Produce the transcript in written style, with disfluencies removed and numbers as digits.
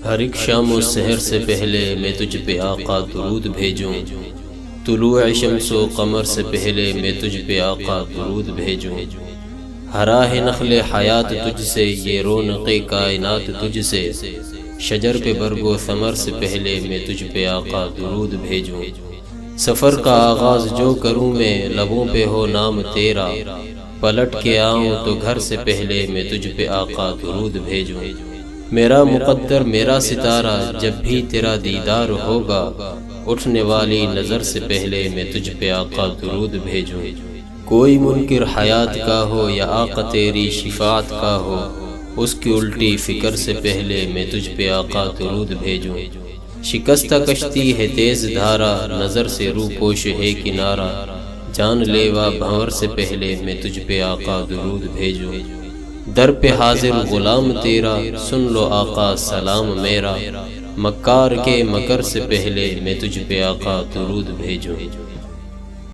ہر ایک شام و سحر سے پہلے میں تجھ پہ آقا درود بھیجوں، طلوع شمس و قمر سے پہلے میں تجھ پہ آقا درود بھیجوں۔ ہراہ نخل حیات تجھ سے، یہ رونق کائنات تجھ سے، شجر پہ برگ و ثمر سے پہلے میں تجھ پہ آقا درود بھیجوں۔ سفر کا آغاز جو کروں میں، لبوں پہ ہو نام تیرا، پلٹ کے آؤں تو گھر سے پہلے میں تجھ پہ آقا درود بھیجوں۔ میرا مقدر میرا ستارہ، جب بھی تیرا دیدار ہوگا، اٹھنے والی نظر سے پہلے میں تجھ پہ آقا درود بھیجوں۔ کوئی منکر حیات کا ہو یا آقا تیری شفاعت کا ہو، اس کی الٹی فکر سے پہلے میں تجھ پہ آقا درود بھیجوں۔ شکستہ کشتی ہے تیز دھارا، نظر سے رو پوش ہے کنارہ، جان لیوا بھنور سے پہلے میں تجھ پہ آقا درود بھیجوں۔ در پہ حاضر غلام تیرا، سن لو آقا سلام میرا، مکار کے مکر سے پہلے میں تجھ پہ آقا درود بھیجوں۔